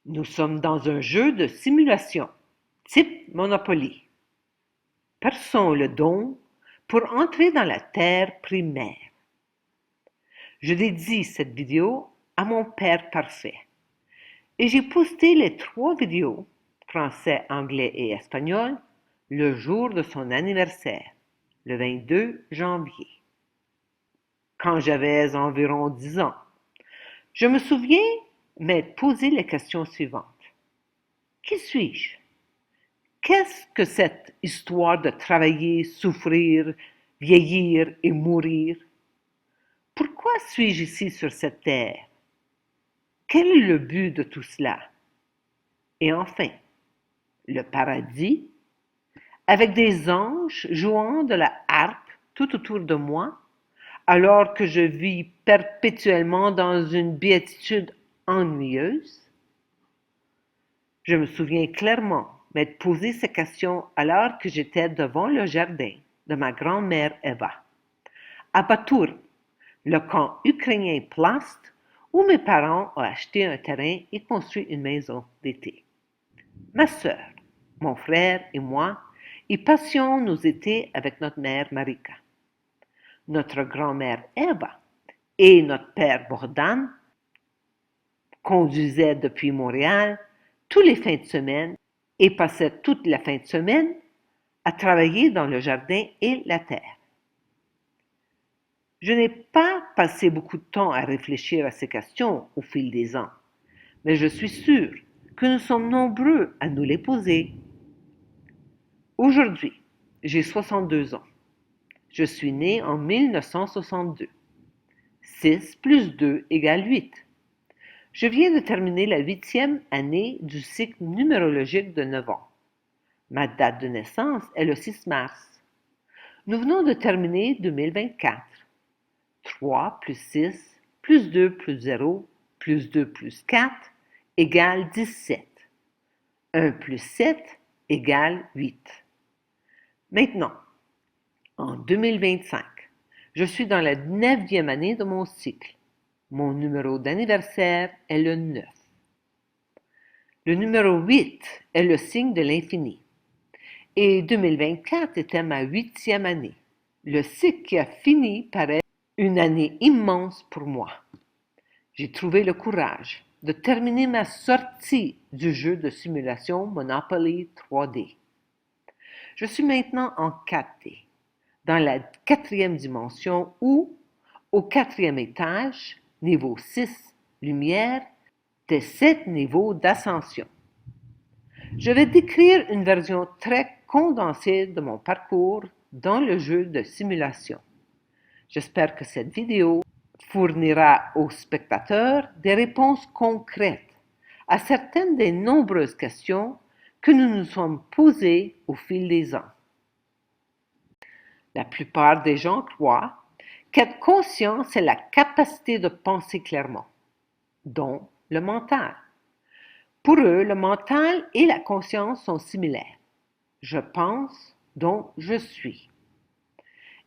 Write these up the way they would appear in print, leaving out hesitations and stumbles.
Nous sommes dans un jeu de simulation, type Monopoly. Perçons le don pour entrer dans la Terre primaire. Je dédie cette vidéo à mon Père parfait. Et j'ai posté les 3 vidéos, français, anglais et espagnol, le jour de son anniversaire, le 22 janvier. Quand j'avais environ 10 ans, je me souviens m'être posé les questions suivantes. Qui suis-je? Qu'est-ce que cette histoire de travailler, souffrir, vieillir et mourir? Pourquoi suis-je ici sur cette terre? Quel est le but de tout cela? Et enfin, le paradis, avec des anges jouant de la harpe tout autour de moi, alors que je vis perpétuellement dans une béatitude ennuyeuse? Je me souviens clairement m'être posé ces questions alors que j'étais devant le jardin de ma grand-mère Eva, à Batur, le camp ukrainien Plast, où mes parents ont acheté un terrain et construit une maison d'été. Ma sœur, mon frère et moi y passions nos étés avec notre mère Marika. Notre grand-mère Eva et notre père Bogdan conduisaient depuis Montréal tous les fins de semaine et passaient toute la fin de semaine à travailler dans le jardin et la terre. Je n'ai pas passé beaucoup de temps à réfléchir à ces questions au fil des ans, mais je suis sûre que nous sommes nombreux à nous les poser. Aujourd'hui, j'ai 62 ans. Je suis né en 1962. 6 plus 2 égale 8. Je viens de terminer la 8e année du cycle numérologique de 9 ans. Ma date de naissance est le 6 mars. Nous venons de terminer 2024. 3 plus 6 plus 2 plus 0 plus 2 plus 4 égale 17. 1 plus 7 égale 8. Maintenant, en 2025, je suis dans la 9e année de mon cycle. Mon numéro d'anniversaire est le 9. Le numéro 8 est le signe de l'infini. Et 2024 était ma 8e année, le cycle qui a fini par être une année immense pour moi. J'ai trouvé le courage de terminer ma sortie du jeu de simulation Monopoly 3D. Je suis maintenant en 4D, dans la 4e dimension où, au 4e étage, niveau 6, lumière, des 7 niveaux d'ascension. Je vais décrire une version très condensée de mon parcours dans le jeu de simulation. J'espère que cette vidéo fournira aux spectateurs des réponses concrètes à certaines des nombreuses questions que nous nous sommes posées au fil des ans. La plupart des gens croient qu'être conscient, c'est la capacité de penser clairement, dont le mental. Pour eux, le mental et la conscience sont similaires. Je pense, donc je suis.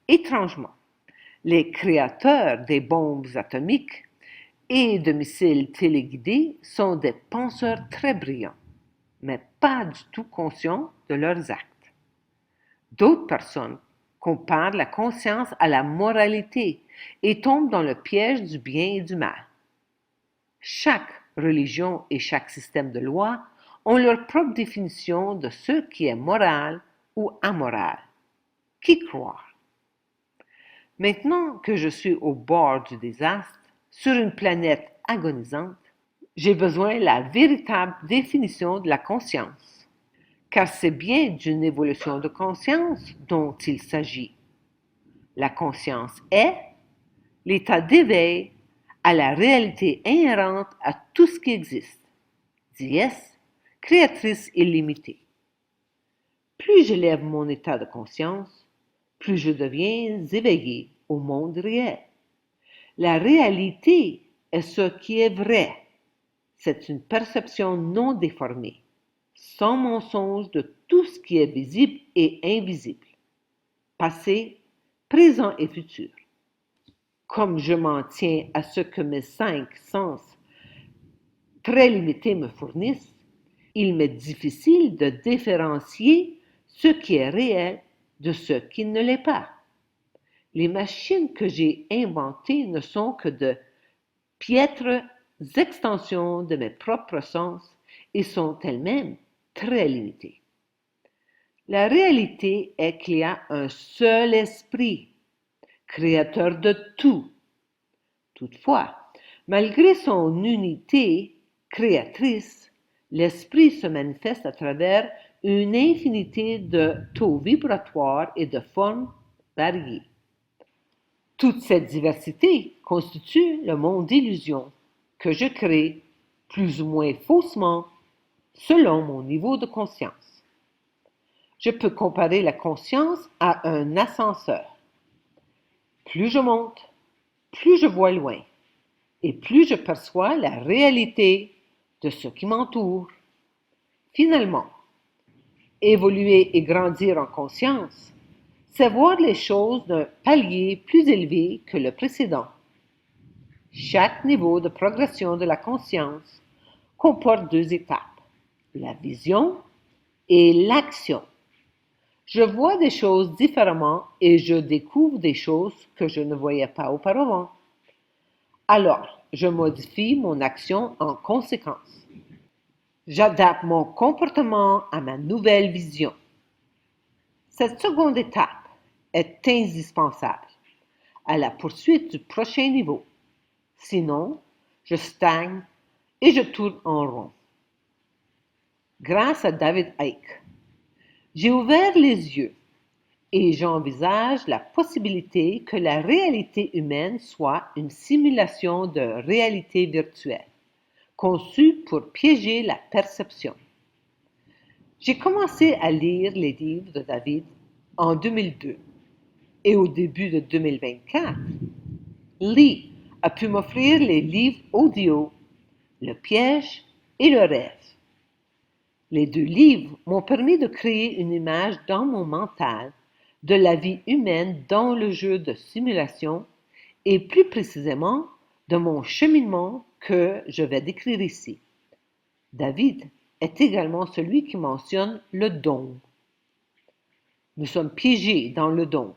Étrangement, les créateurs des bombes atomiques et de missiles téléguidés sont des penseurs très brillants, mais pas du tout conscients de leurs actes. D'autres personnes comparent la conscience à la moralité et tombent dans le piège du bien et du mal. Chaque religion et chaque système de loi ont leur propre définition de ce qui est moral ou amoral. Qui croire? Maintenant que je suis au bord du désastre, sur une planète agonisante, j'ai besoin de la véritable définition de la conscience, car c'est bien d'une évolution de conscience dont il s'agit. La conscience est l'état d'éveil à la réalité inhérente à tout ce qui existe, dies, créatrice illimitée. Plus j'élève mon état de conscience, plus je deviens éveillé au monde réel. La réalité est ce qui est vrai. C'est une perception non déformée, sans mensonge de tout ce qui est visible et invisible, passé, présent et futur. Comme je m'en tiens à ce que mes 5 sens très limitées me fournissent, il m'est difficile de différencier ce qui est réel de ce qui ne l'est pas. Les machines que j'ai inventées ne sont que de piètres extensions de mes propres sens et sont elles-mêmes très limitées. La réalité est qu'il y a un seul esprit, créateur de tout. Toutefois, malgré son unité créatrice, l'esprit se manifeste à travers une infinité de taux vibratoires et de formes variées. Toute cette diversité constitue le monde d'illusion que je crée, plus ou moins faussement, selon mon niveau de conscience. Je peux comparer la conscience à un ascenseur. Plus je monte, plus je vois loin, et plus je perçois la réalité de ce qui m'entoure. Finalement, évoluer et grandir en conscience, c'est voir les choses d'un palier plus élevé que le précédent. Chaque niveau de progression de la conscience comporte deux étapes, la vision et l'action. Je vois des choses différemment et je découvre des choses que je ne voyais pas auparavant. Alors, je modifie mon action en conséquence. J'adapte mon comportement à ma nouvelle vision. Cette seconde étape est indispensable à la poursuite du prochain niveau. Sinon, je stagne et je tourne en rond. Grâce à David Icke, j'ai ouvert les yeux et j'envisage la possibilité que la réalité humaine soit une simulation de réalité virtuelle, conçue pour piéger la perception. J'ai commencé à lire les livres de David en 2002 et au début de 2024, Lee a pu m'offrir les livres audio Le piège et le rêve. Les deux livres m'ont permis de créer une image dans mon mental de la vie humaine dans le jeu de simulation et plus précisément de mon cheminement que je vais décrire ici. David est également celui qui mentionne le don. Nous sommes piégés dans le don,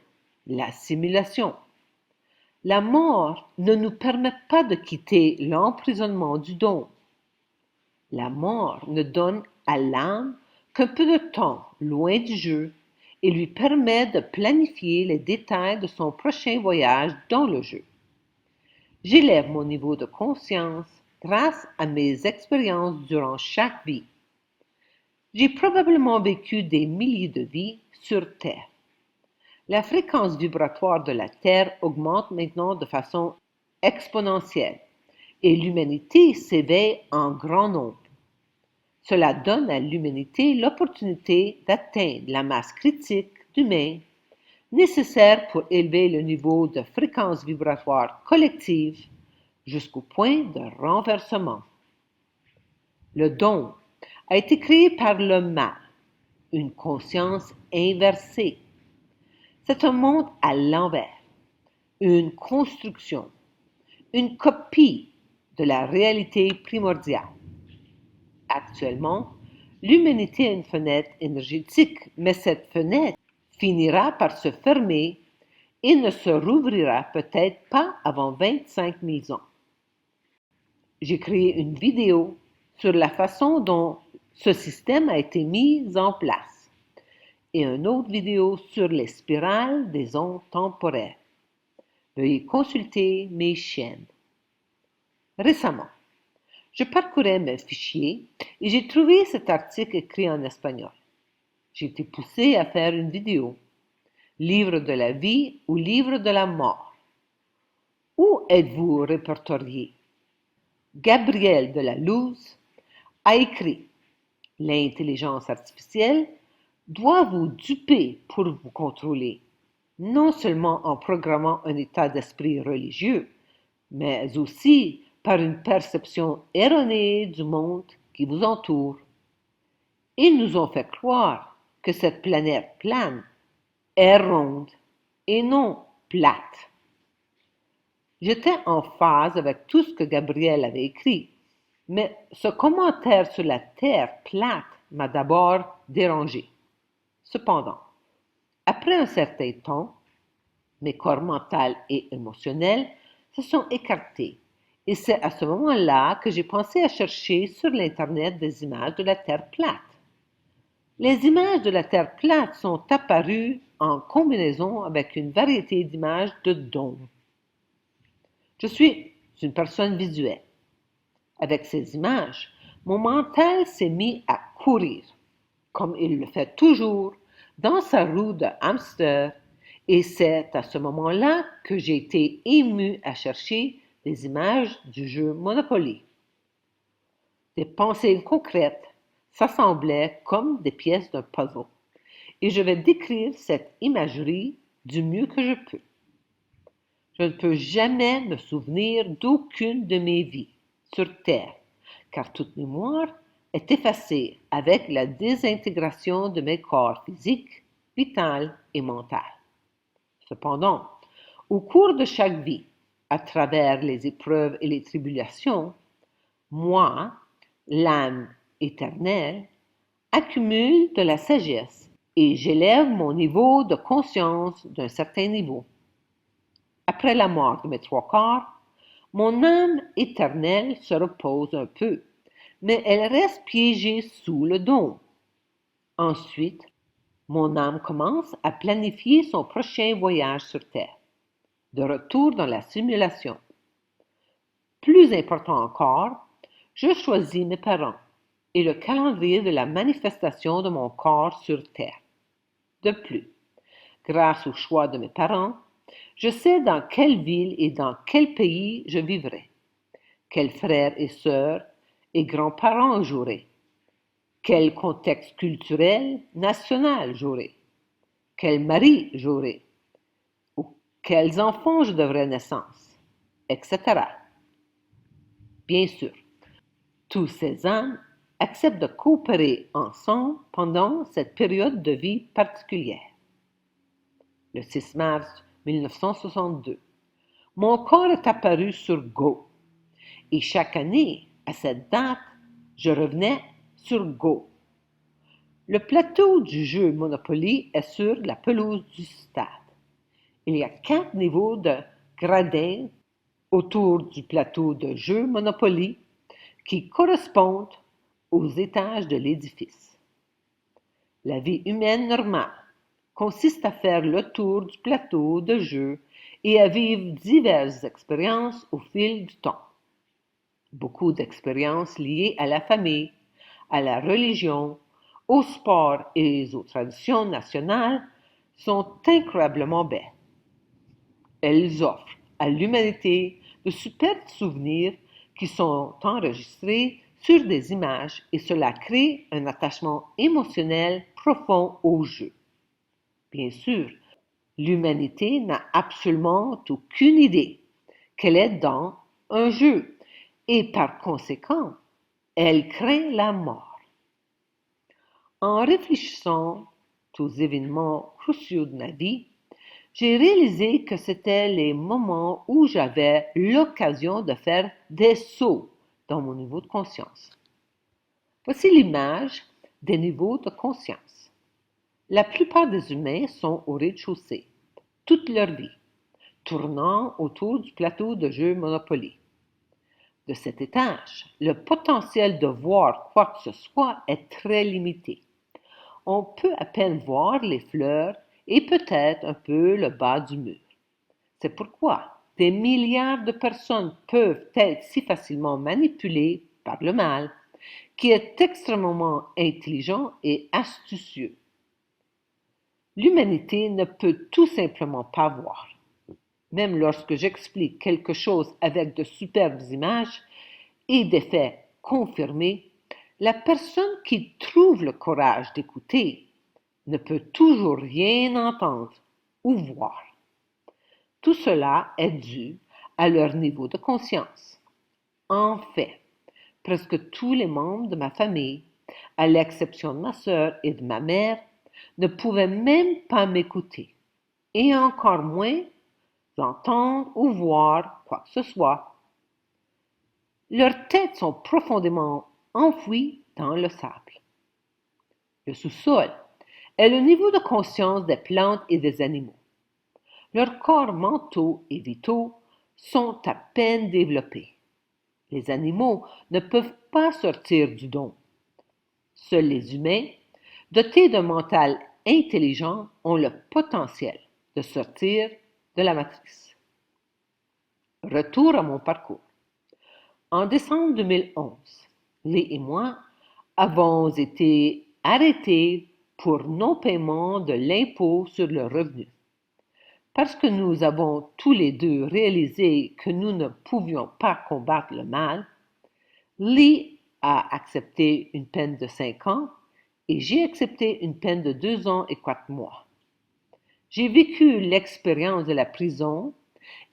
la simulation. La mort ne nous permet pas de quitter l'emprisonnement du don. La mort ne donne à l'âme qu'un peu de temps loin du jeu et lui permet de planifier les détails de son prochain voyage dans le jeu. J'élève mon niveau de conscience grâce à mes expériences durant chaque vie. J'ai probablement vécu des milliers de vies sur Terre. La fréquence vibratoire de la Terre augmente maintenant de façon exponentielle et l'humanité s'éveille en grand nombre. Cela donne à l'humanité l'opportunité d'atteindre la masse critique d'humains nécessaire pour élever le niveau de fréquence vibratoire collective jusqu'au point de renversement. Le don a été créé par le mal, une conscience inversée. C'est un monde à l'envers, une construction, une copie de la réalité primordiale. Actuellement, l'humanité a une fenêtre énergétique, mais cette fenêtre finira par se fermer et ne se rouvrira peut-être pas avant 25 000 ans. J'ai créé une vidéo sur la façon dont ce système a été mis en place et une autre vidéo sur les spirales des ondes temporaires. Veuillez consulter mes chaînes. Récemment, je parcourais mes fichiers et j'ai trouvé cet article écrit en espagnol. J'ai été poussé à faire une vidéo. Livre de la vie ou livre de la mort? Où êtes-vous répertorié? Gabriel de la Luz a écrit l'intelligence artificielle doit vous duper pour vous contrôler, non seulement en programmant un état d'esprit religieux, mais aussi par une perception erronée du monde qui vous entoure. Ils nous ont fait croire que cette planète plane est ronde et non plate. J'étais en phase avec tout ce que Gabriel avait écrit. Mais ce commentaire sur la Terre plate m'a d'abord dérangé. Cependant, après un certain temps, mes corps mental et émotionnel se sont écartés et c'est à ce moment-là que j'ai pensé à chercher sur l'Internet des images de la Terre plate. Les images de la Terre plate sont apparues en combinaison avec une variété d'images de dômes. Je suis une personne visuelle. Avec ces images, mon mental s'est mis à courir, comme il le fait toujours, dans sa roue de hamster, et c'est à ce moment-là que j'ai été ému à chercher des images du jeu Monopoly. Des pensées concrètes s'assemblaient comme des pièces d'un puzzle, et je vais décrire cette imagerie du mieux que je peux. Je ne peux jamais me souvenir d'aucune de mes vies sur Terre, car toute mémoire est effacée avec la désintégration de mes corps physiques, vital et mental. Cependant, au cours de chaque vie, à travers les épreuves et les tribulations, moi, l'âme éternelle, accumule de la sagesse et j'élève mon niveau de conscience d'un certain niveau. Après la mort de mes trois corps, mon âme éternelle se repose un peu, mais elle reste piégée sous le dôme. Ensuite, mon âme commence à planifier son prochain voyage sur Terre, de retour dans la simulation. Plus important encore, je choisis mes parents et le calendrier de la manifestation de mon corps sur Terre. De plus, grâce au choix de mes parents, je sais dans quelle ville et dans quel pays je vivrai, quels frères et sœurs et grands-parents j'aurai, quel contexte culturel national j'aurai, quel mari j'aurai, ou quels enfants je devrai naissance, etc. Bien sûr, tous ces âmes acceptent de coopérer ensemble pendant cette période de vie particulière. Le 6 mars 1962, mon corps est apparu sur Go. Et chaque année, à cette date, je revenais sur Go. Le plateau du jeu Monopoly est sur la pelouse du stade. Il y a 4 niveaux de gradins autour du plateau de jeu Monopoly qui correspondent aux étages de l'édifice. La vie humaine normale consiste à faire le tour du plateau de jeu et à vivre diverses expériences au fil du temps. Beaucoup d'expériences liées à la famille, à la religion, au sport et aux traditions nationales sont incroyablement belles. Elles offrent à l'humanité de superbes souvenirs qui sont enregistrés sur des images et cela crée un attachement émotionnel profond au jeu. Bien sûr, l'humanité n'a absolument aucune idée qu'elle est dans un jeu et par conséquent, elle craint la mort. En réfléchissant aux événements cruciaux de ma vie, j'ai réalisé que c'était les moments où j'avais l'occasion de faire des sauts dans mon niveau de conscience. Voici l'image des niveaux de conscience. La plupart des humains sont au rez-de-chaussée, toute leur vie, tournant autour du plateau de jeu Monopoly. De cet étage, le potentiel de voir quoi que ce soit est très limité. On peut à peine voir les fleurs et peut-être un peu le bas du mur. C'est pourquoi des milliards de personnes peuvent être si facilement manipulées par le mal, qui est extrêmement intelligent et astucieux. L'humanité ne peut tout simplement pas voir. Même lorsque j'explique quelque chose avec de superbes images et des faits confirmés, la personne qui trouve le courage d'écouter ne peut toujours rien entendre ou voir. Tout cela est dû à leur niveau de conscience. En fait, presque tous les membres de ma famille, à l'exception de ma sœur et de ma mère, ne pouvaient même pas m'écouter, et encore moins entendre ou voir quoi que ce soit. Leurs têtes sont profondément enfouies dans le sable. Le sous-sol est le niveau de conscience des plantes et des animaux. Leurs corps mentaux et vitaux sont à peine développés. Les animaux ne peuvent pas sortir du don. Seuls les humains, dotés d'un mental intelligent, ont le potentiel de sortir de la matrice. Retour à mon parcours. En décembre 2011, Lee et moi avons été arrêtés pour non-paiement de l'impôt sur le revenu. Parce que nous avons tous les deux réalisé que nous ne pouvions pas combattre le mal, Lee a accepté une peine de 5 ans et j'ai accepté une peine de 2 ans et 4 mois. J'ai vécu l'expérience de la prison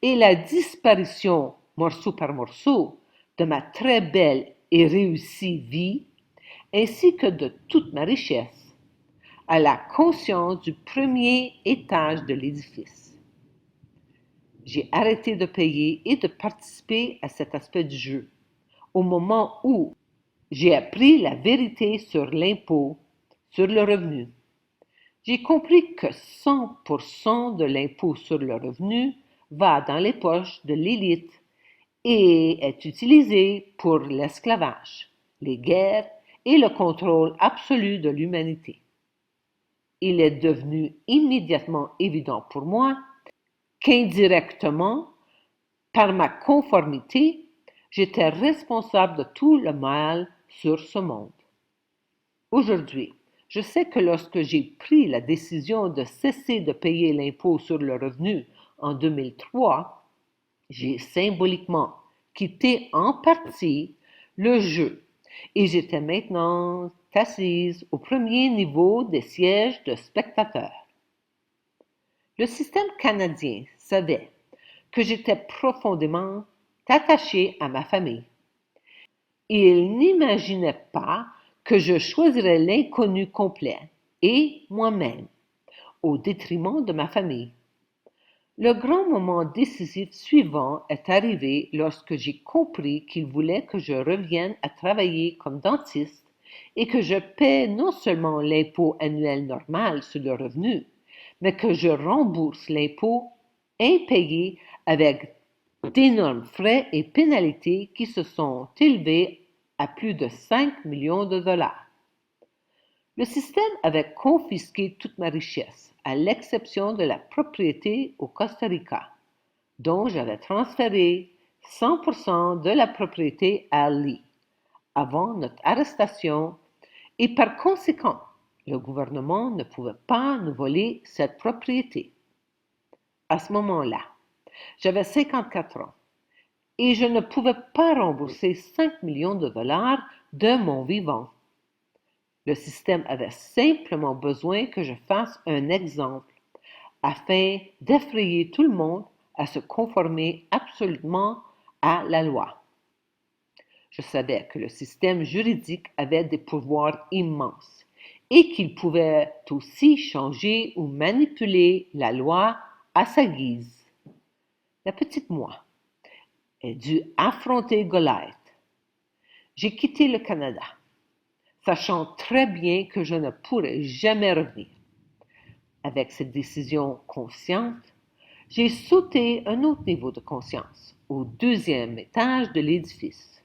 et la disparition, morceau par morceau, de ma très belle et réussie vie, ainsi que de toute ma richesse, à la conscience du premier étage de l'édifice. J'ai arrêté de payer et de participer à cet aspect du jeu, au moment où j'ai appris la vérité sur l'impôt, sur le revenu. J'ai compris que 100% de l'impôt sur le revenu va dans les poches de l'élite et est utilisé pour l'esclavage, les guerres et le contrôle absolu de l'humanité. Il est devenu immédiatement évident pour moi qu'indirectement, par ma conformité, j'étais responsable de tout le mal sur ce monde. Aujourd'hui, je sais que lorsque j'ai pris la décision de cesser de payer l'impôt sur le revenu en 2003, j'ai symboliquement quitté en partie le jeu et j'étais maintenant assise au premier niveau des sièges de spectateurs. Le système canadien savait que j'étais profondément attachée à ma famille. Il n'imaginait pas que je choisirais l'inconnu complet et moi-même, au détriment de ma famille. Le grand moment décisif suivant est arrivé lorsque j'ai compris qu'il voulait que je revienne à travailler comme dentiste et que je paie non seulement l'impôt annuel normal sur le revenu, mais que je rembourse l'impôt impayé avec d'énormes frais et pénalités qui se sont élevés à plus de 5 millions de dollars. Le système avait confisqué toute ma richesse, à l'exception de la propriété au Costa Rica, dont j'avais transféré 100% de la propriété à Lee, avant notre arrestation, et par conséquent, le gouvernement ne pouvait pas nous voler cette propriété. À ce moment-là, j'avais 54 ans et je ne pouvais pas rembourser 5 millions de dollars de mon vivant. Le système avait simplement besoin que je fasse un exemple afin d'effrayer tout le monde à se conformer absolument à la loi. Je savais que le système juridique avait des pouvoirs immenses et qu'il pouvait aussi changer ou manipuler la loi à sa guise. La petite moi a dû affronter Goliath. J'ai quitté le Canada, sachant très bien que je ne pourrais jamais revenir. Avec cette décision consciente, j'ai sauté un autre niveau de conscience, au deuxième étage de l'édifice.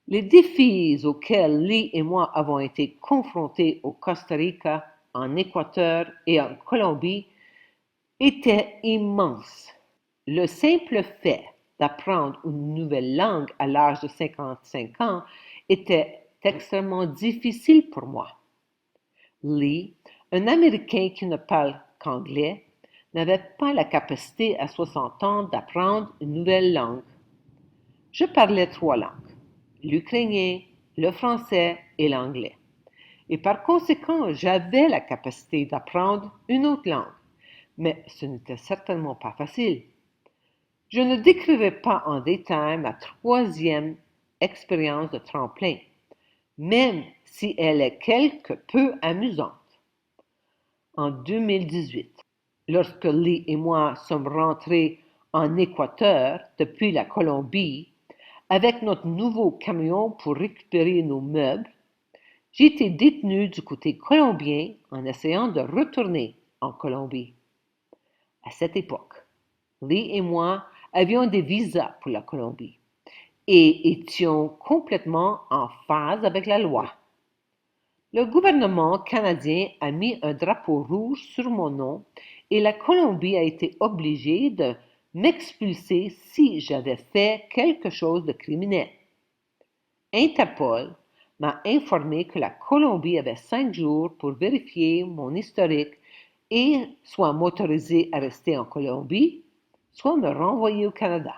Les défis auxquels Lee et moi avons été confrontés au Costa Rica, en Équateur et en Colombie étaient immenses. Le simple fait d'apprendre une nouvelle langue à l'âge de 55 ans était extrêmement difficile pour moi. Lee, un Américain qui ne parle qu'anglais, n'avait pas la capacité à 60 ans d'apprendre une nouvelle langue. Je parlais 3 langues, l'ukrainien, le français et l'anglais. Et par conséquent, j'avais la capacité d'apprendre une autre langue, mais ce n'était certainement pas facile. Je ne décrirai pas en détail ma troisième expérience de tremplin, même si elle est quelque peu amusante. En 2018, lorsque Lee et moi sommes rentrés en Équateur depuis la Colombie, avec notre nouveau camion pour récupérer nos meubles, j'ai été détenu du côté colombien en essayant de retourner en Colombie. À cette époque, Lee et moi avions des visas pour la Colombie et étions complètement en phase avec la loi. Le gouvernement canadien a mis un drapeau rouge sur mon nom et la Colombie a été obligée de m'expulser si j'avais fait quelque chose de criminel. Interpol m'a informé que la Colombie avait 5 jours pour vérifier mon historique et soit m'autoriser à rester en Colombie, soit me renvoyer au Canada.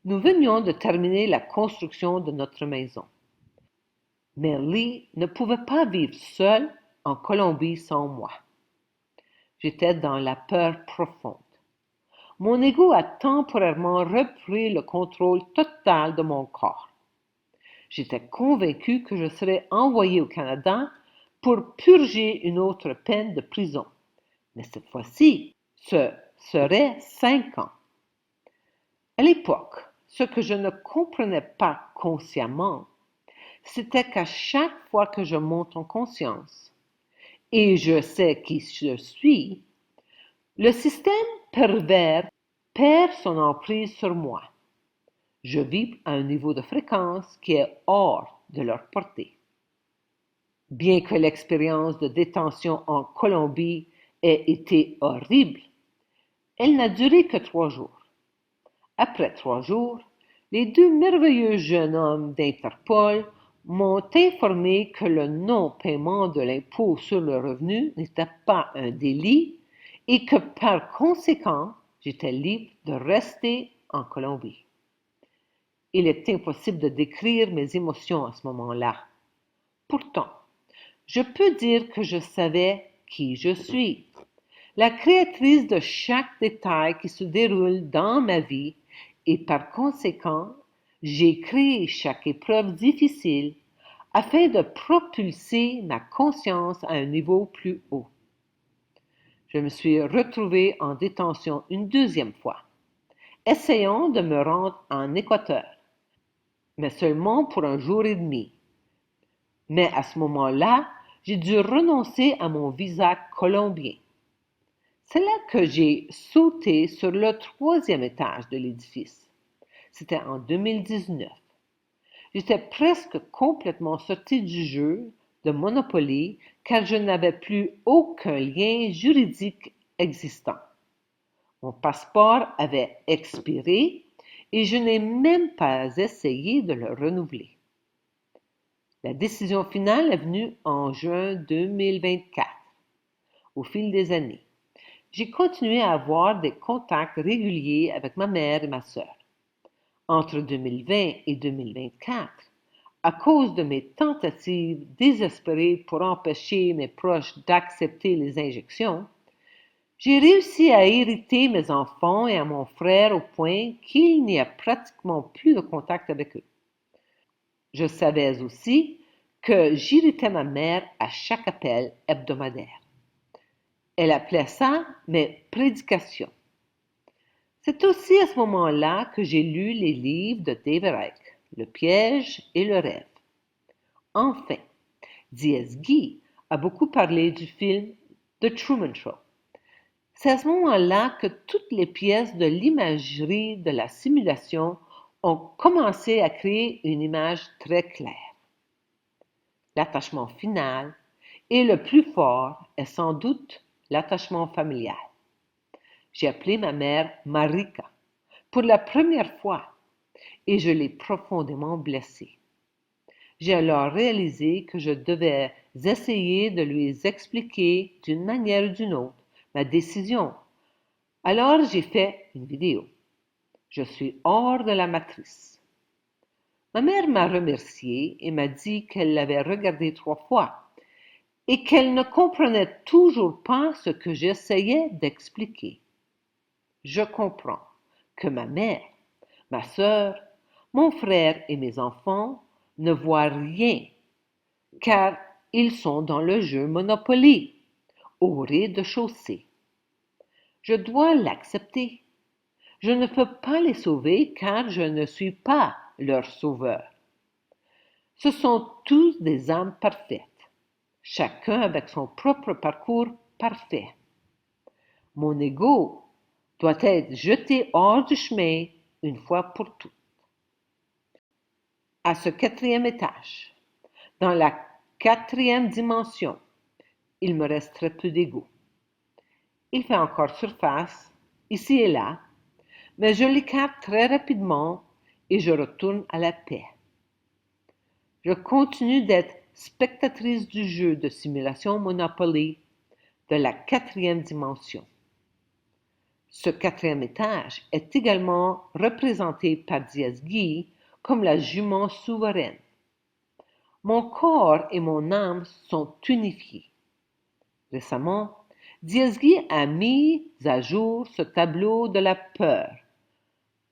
Nous venions de terminer la construction de notre maison. Mais Lee ne pouvait pas vivre seul en Colombie sans moi. J'étais dans la peur profonde. Mon ego a temporairement repris le contrôle total de mon corps. J'étais convaincu que je serais envoyé au Canada pour purger une autre peine de prison. Mais cette fois-ci, ce serait 5 ans. À l'époque, ce que je ne comprenais pas consciemment, c'était qu'à chaque fois que je monte en conscience, et je sais qui je suis, le système pervers perd son emprise sur moi. Je vis à un niveau de fréquence qui est hors de leur portée. Bien que l'expérience de détention en Colombie ait été horrible, elle n'a duré que 3 jours. Après 3 jours, les 2 merveilleux jeunes hommes d'Interpol m'ont informé que le non-paiement de l'impôt sur le revenu n'était pas un délit et que par conséquent, j'étais libre de rester en Colombie. Il est impossible de décrire mes émotions à ce moment-là. Pourtant, je peux dire que je savais qui je suis, la créatrice de chaque détail qui se déroule dans ma vie et par conséquent, j'ai créé chaque épreuve difficile afin de propulser ma conscience à un niveau plus haut. Je me suis retrouvé en détention une 2e fois, essayant de me rendre en Équateur, mais seulement pour 1 jour et demi. Mais à ce moment-là, j'ai dû renoncer à mon visa colombien. C'est là que j'ai sauté sur le 3e étage de l'édifice. C'était en 2019. J'étais presque complètement sorti du jeu de Monopoly car je n'avais plus aucun lien juridique existant. Mon passeport avait expiré et je n'ai même pas essayé de le renouveler. La décision finale est venue en juin 2024. Au fil des années, j'ai continué à avoir des contacts réguliers avec ma mère et ma sœur. Entre 2020 et 2024, à cause de mes tentatives désespérées pour empêcher mes proches d'accepter les injections, j'ai réussi à hériter mes enfants et à mon frère au point qu'il n'y a pratiquement plus de contact avec eux. Je savais aussi que j'irritais ma mère à chaque appel hebdomadaire. Elle appelait ça mes prédications. C'est aussi à ce moment-là que j'ai lu les livres de David Icke, Le piège et le rêve. Enfin, D.S. Guy a beaucoup parlé du film The Truman Show. C'est à ce moment-là que toutes les pièces de l'imagerie de la simulation ont commencé à créer une image très claire. L'attachement final et le plus fort est sans doute l'attachement familial. J'ai appelé ma mère Marika pour la première fois et je l'ai profondément blessée. J'ai alors réalisé que je devais essayer de lui expliquer d'une manière ou d'une autre ma décision. Alors j'ai fait une vidéo. Je suis hors de la matrice. Ma mère m'a remercié et m'a dit qu'elle l'avait regardé 3 fois et qu'elle ne comprenait toujours pas ce que j'essayais d'expliquer. Je comprends que ma mère, ma sœur, mon frère et mes enfants ne voient rien car ils sont dans le jeu Monopoly, au rez-de-chaussée. Je dois l'accepter. Je ne peux pas les sauver car je ne suis pas leur sauveur. Ce sont tous des âmes parfaites, chacun avec son propre parcours parfait. Mon ego doit être jeté hors du chemin une fois pour toutes. À ce quatrième étage, dans la quatrième dimension, il me reste très peu d'ego. Il fait encore surface, ici et là, mais je l'écarte très rapidement et je retourne à la paix. Je continue d'être spectatrice du jeu de simulation Monopoly de la quatrième dimension. Ce quatrième étage est également représenté par Diaz-Guy comme la jument souveraine. Mon corps et mon âme sont unifiés. Récemment, Diaz-Guy a mis à jour ce tableau de la peur,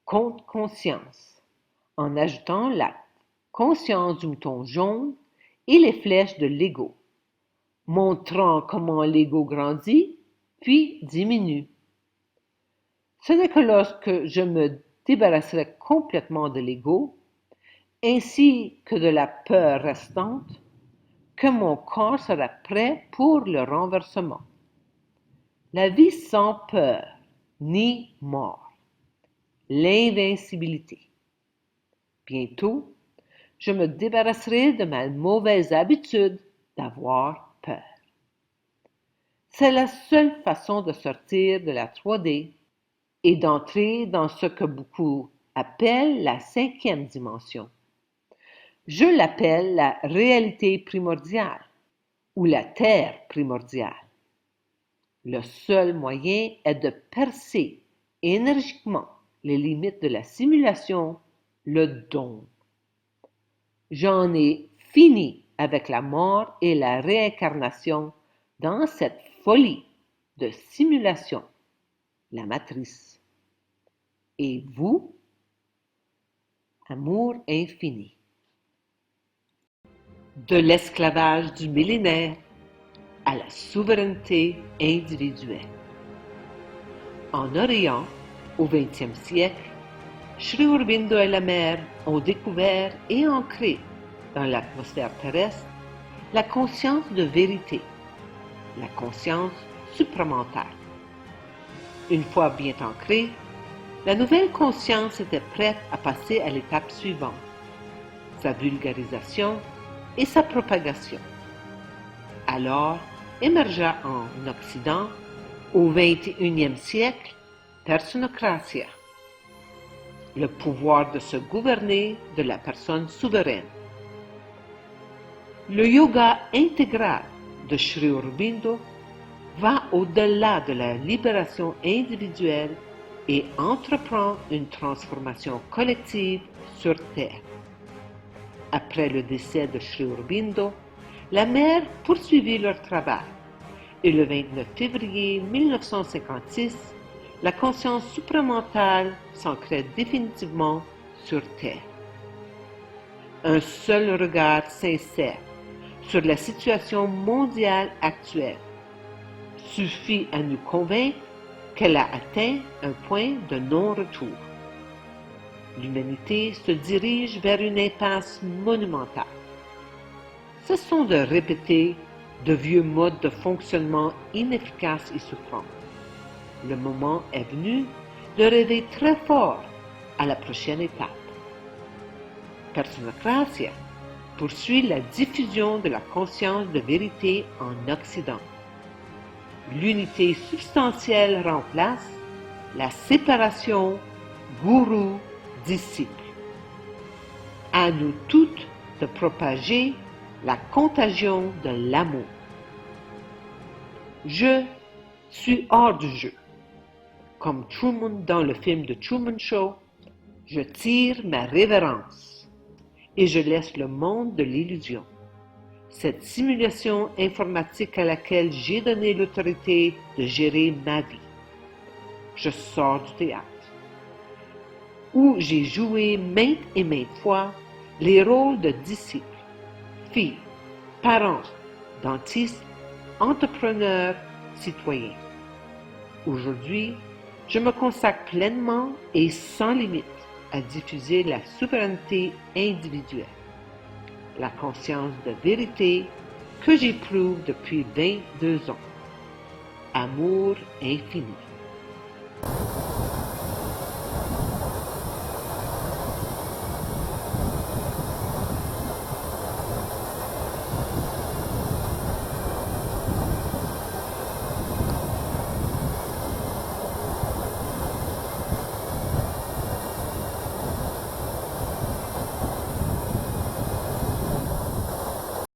compte conscience, en ajoutant la conscience du mouton jaune et les flèches de l'ego, montrant comment l'ego grandit puis diminue. Ce n'est que lorsque je me débarrasserai complètement de l'ego, ainsi que de la peur restante, que mon corps sera prêt pour le renversement. La vie sans peur ni mort. L'invincibilité. Bientôt, je me débarrasserai de ma mauvaise habitude d'avoir peur. C'est la seule façon de sortir de la 3D et d'entrer dans ce que beaucoup appellent la cinquième dimension. Je l'appelle la réalité primordiale ou la terre primordiale. Le seul moyen est de percer énergiquement les limites de la simulation, le dôme. J'en ai fini avec la mort et la réincarnation dans cette folie de simulation, la matrice. Et vous, amour infini. De l'esclavage du millénaire à la souveraineté individuelle. En Orient, au XXe siècle, Sri Aurobindo et la mère ont découvert et ancré dans l'atmosphère terrestre la conscience de vérité, la conscience supramentale. Une fois bien ancrée, la nouvelle conscience était prête à passer à l'étape suivante, sa vulgarisation et sa propagation. Alors émergea en Occident, au XXIe siècle, Personocratia, le pouvoir de se gouverner de la personne souveraine. Le yoga intégral de Sri Aurobindo va au-delà de la libération individuelle et entreprend une transformation collective sur Terre. Après le décès de Sri Aurobindo, la mère poursuivit leur travail et le 29 février 1956, la conscience supramentale s'ancrait définitivement sur Terre. Un seul regard sincère sur la situation mondiale actuelle suffit à nous convaincre qu'elle a atteint un point de non-retour. L'humanité se dirige vers une impasse monumentale. Cessons de répéter de vieux modes de fonctionnement inefficaces et souffrants. Le moment est venu de rêver très fort à la prochaine étape. Personocratia poursuit la diffusion de la conscience de vérité en Occident. L'unité substantielle remplace la séparation gourou-disciple. À nous toutes de propager la contagion de l'amour. Je suis hors du jeu. Comme Truman dans le film de Truman Show, je tire ma révérence et je laisse le monde de l'illusion. Cette simulation informatique à laquelle j'ai donné l'autorité de gérer ma vie. Je sors du théâtre, où j'ai joué maintes et maintes fois les rôles de disciple, fille, parent, dentiste, entrepreneur, citoyen. Aujourd'hui, Je me consacre pleinement et sans limite à diffuser la souveraineté individuelle, la conscience de vérité que j'éprouve depuis 22 ans. Amour infini.